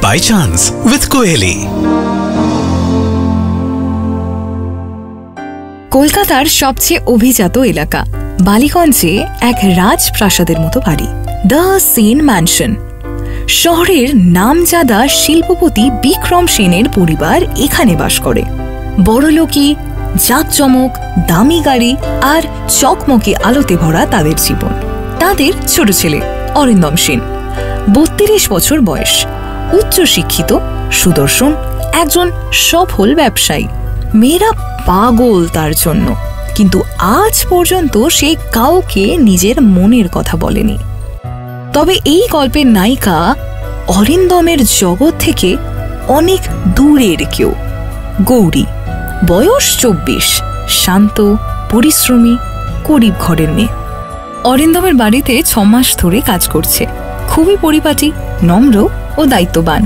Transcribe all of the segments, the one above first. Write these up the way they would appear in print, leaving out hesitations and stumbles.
By chance with Koyeli. কলকাতার সবচেয়ে অভিজাত এলাকা বালিগঞ্জে এক রাজপ্রাসাদের মতো বাড়ি, দ্য সেন ম্যানশন। শহরের নামজাদা শিল্পপতি বিক্রম সেনের পরিবার এখানে বাস করে। বড়লোকি, জাঁকজমক, দামি গাড়ি আর চকমকে আলোতে ভরা তাদের জীবন। তাদের ছোট ছেলে অরিন্দম সেন, 32 বছর বয়স, উচ্চশিক্ষিত, সুদর্শন, একজন সফল ব্যবসায়ী। মেয়েরা পাগল তার জন্য, কিন্তু আজ পর্যন্ত সে কাউকে নিজের মনের কথা বলেনি। তবে এই গল্পের নায়িকা অরিন্দমের জগৎ থেকে অনেক দূরের কেউ, গৌরী। বয়স 24, শান্ত, পরিশ্রমী, গরিব ঘরের মেয়ে। অরিন্দমের বাড়িতে 6 মাস ধরে কাজ করছে। খুবই পরিপাটি, নম্র ও দায়িত্ববান।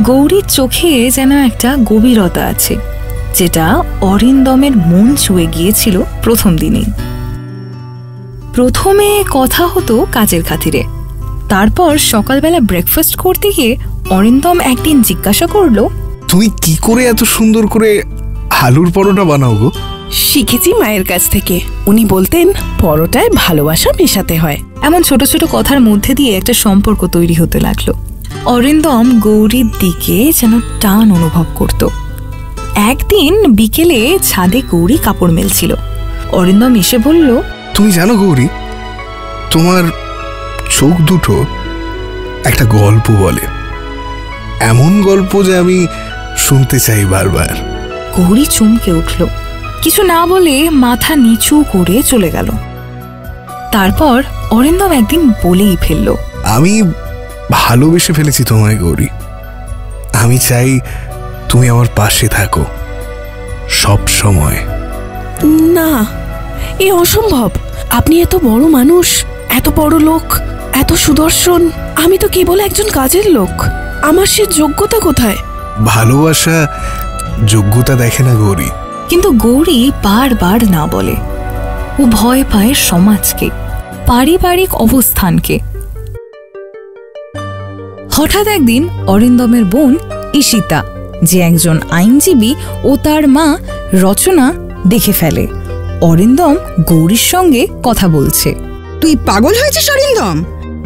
গৌরীর চোখে যেন একটা গভীরতা আছে, যেটা অরিন্দমের মন ছুঁয়ে গিয়েছিল প্রথম দিনেই। প্রথমে কথা হতো কাজের খাতিরে। তারপর সকালবেলা ব্রেকফাস্ট করতে গিয়ে অরিন্দম একদিন জিজ্ঞাসা করলো, তুমি কি করে এত সুন্দর করে আলুর পরোটা বানাও গো? শিখেছি মায়ের কাছ থেকে। উনি বলতেন পরোটায় ভালোবাসা মেশাতে হয়। এমন ছোট ছোট কথার মধ্যে দিয়ে একটা সম্পর্ক তৈরি হতে লাগলো। অরিন্দম গৌরীর দিকে যেন টান অনুভব করত। একদিন বিকেলে ছাদে গৌরী কাপড় মেলছিল। অরিন্দম এসে বলল, তুমি জানো গৌরী, তোমার চোখ দুটো একটা গল্প বলে, এমন গল্প যে আমি শুনতে চাই বারবার। গৌরী চমকে উঠল, কিছু না বলে মাথা নিচু করে চলে গেল। তারপর অরিন্দম একদিন বলেই ফেলল, আমি ভালোবেসে ফেলেছি তোমায় গৌরী। আমি চাই তুমি আমার পাশে থাকো সব সময়। না, এ অসম্ভব। আপনি এত বড় মানুষ, এত বড় লোক, এত সুদর্শন। আমি তো কেবল একজন কাজের লোক। আমার সে যোগ্যতা কোথায়? ভালোবাসা যোগ্যতা দেখে না গৌরী। কিন্তু গৌরী বারবার না বলে। ও ভয় পায় সমাজকে, পারিবারিক অবস্থানকে। হঠাৎ একদিন অরিন্দমের বোন ঈশিতা, যে একজন আইনজীবী, ও তার মা রচনা দেখে ফেলে অরিন্দম গৌরীর সঙ্গে কথা বলছে। তুই পাগল হয়েছিস অরিন্দম?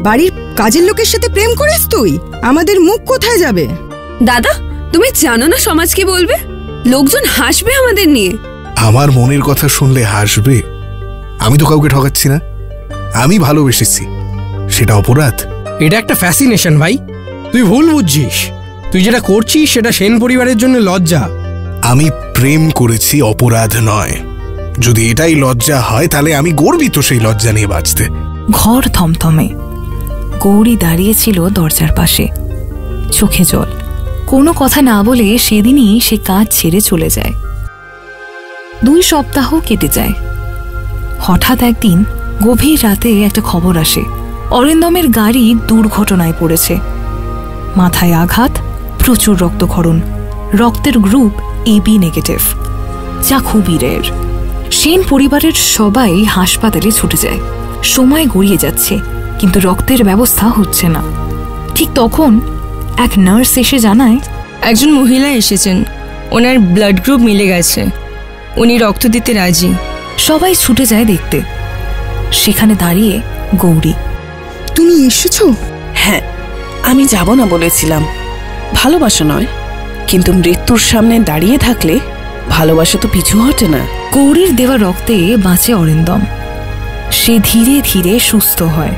বাড়ির কাজের লোকের সাথে প্রেম করিস তুই? আমাদের মুখ কোথায় যাবে? দাদা, তুমি জানো না সমাজ কি বলবে? লোকজন হাসবে আমাদের নিয়ে। আমার মনের কথা শুনলে হাসবে? আমি তো কাউকে ঠকাচ্ছি না। আমি ভালোবেসেছি, সেটা অপরাধ? এটা একটা ফ্যাসিনেশন ভাই, তুই ভুল বুঝছিস। তুই যেটা করছিস সেটা সেন পরিবারের জন্য লজ্জা। আমি প্রেম করেছি, অপরাধ নয়। যদি এটাই লজ্জা হয় তাহলে আমি গর্বিত সেই লজ্জা নিয়ে বাঁচতে। ঘর থমথমে। গৌরী দাঁড়িয়েছিল দরজার পাশে, চোখে জল। কোনো কথা না বলে সেদিনই সে কাজ ছেড়ে চলে যায়। 2 সপ্তাহ কেটে যায়। হঠাৎ একদিন গভীর রাতে একটা খবর আসে, অরিন্দমের গাড়ি দুর্ঘটনায় পড়েছে। মাথায় আঘাত, প্রচুর রক্তক্ষরণ, রক্তের গ্রুপ AB নেগেটিভ, যা খুবই রেয়ার। সেন পরিবারের সবাই হাসপাতালে ছুটে যায়। সময় গড়িয়ে যাচ্ছে, কিন্তু রক্তের ব্যবস্থা হচ্ছে না। ঠিক তখন এক নার্স এসে জানায়, একজন মহিলা এসেছেন, ওনার ব্লাড গ্রুপ মিলে গেছে, উনি রক্ত দিতে রাজি। সবাই ছুটে যায় দেখতে। সেখানে দাঁড়িয়ে গৌরী। তুমি এসেছো? হ্যাঁ, আমি যাব না বলেছিলাম। ভালোবাসা নয়, কিন্তু মৃত্যুর সামনে দাঁড়িয়ে থাকলে ভালোবাসা তো পিছু হটে না। গৌরীর দেওয়া রক্তে বাঁচে অরিন্দম। সে ধীরে ধীরে সুস্থ হয়।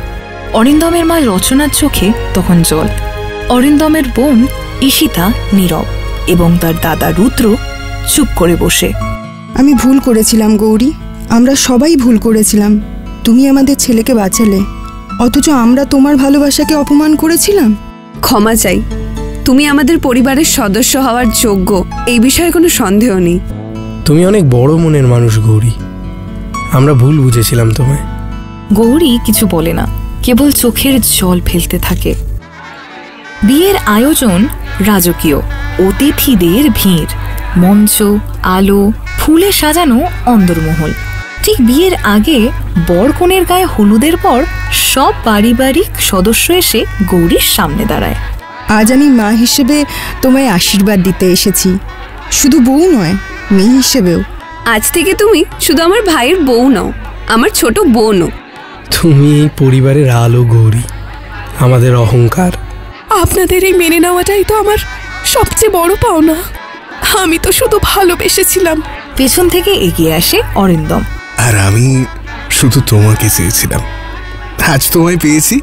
অরিন্দমের মা রচনার চোখে তখন জল। অরিন্দমের বোন ঈশিতা নীরব, এবং তার দাদা রুদ্র চুপ করে বসে। আমি ভুল করেছিলাম গৌরী, আমরা সবাই ভুল করেছিলাম। তুমি আমাদের ছেলেকে বাঁচালে, অথচ আমরা তোমার ভালোবাসাকে অপমান করেছিলাম। ক্ষমা চাই। তুমি আমাদের পরিবারের সদস্য হওয়ার যোগ্য, এই বিষয়ে কোনো সন্দেহ নেই। তুমি অনেক বড় মনের মানুষ গৌরী, আমরা ভুল বুঝেছিলাম তোমায়। গৌরী কিছু বলে না, কেবল চোখের জল ফেলতে থাকে। বিয়ের আয়োজন রাজকীয়, অতিথিদের ভিড়, মঞ্চ, আলো, ফুলে সাজানো অন্দরমহল। ঠিক বিয়ের আগে বরকনের গায়ে হলুদের পর সব পারিবারিক সদস্য এসে গৌরীর সামনে দাঁড়ায়। আজ আমি মা হিসেবে তোমায় আশীর্বাদ দিতে এসেছি, শুধু বউ নয়, মেয়ে হিসেবেও। আজ থেকে তুমি শুধু আমার ভাইয়ের বউ নও, আমার ছোট বোনও। তুমি এই পরিবারের আলো গৌরী, আমাদের অহংকার। আপনাদের এই মেনে নেওয়াটাই তো আমার সবচেয়ে বড় পাওনা। আমি তো শুধু ভালোবেসেছিলাম। পেছন থেকে এগিয়ে আসে অরিন্দম। আর আমি শুধু তোমাকে চেয়েছিলাম, আজ তোমায় পেয়েছি,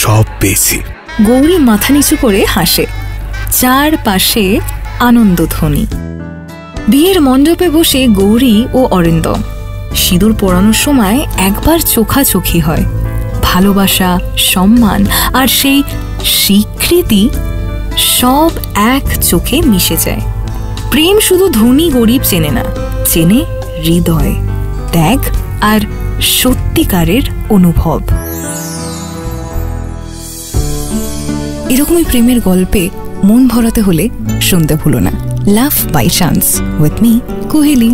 সব পেয়েছি। গৌরী মাথা নিচু করে হাসে, চারপাশে আনন্দধ্বনি। বিয়ের মণ্ডপে বসে গৌরী ও অরিন্দম সিঁদুর পরানোর সময় একবার চোখাচোখি হয়। ভালোবাসা, সম্মান আর সেই স্বীকৃতি সব এক চোখে মিশে যায়। প্রেম শুধু ধনী গরিব চেনে না, চেনে হৃদয়, ত্যাগ আর সত্যিকারের অনুভব। এরকমই প্রেমের গল্পে মন ভরাতে হলে শুনতে ভুলো না love by chance with me Kohli.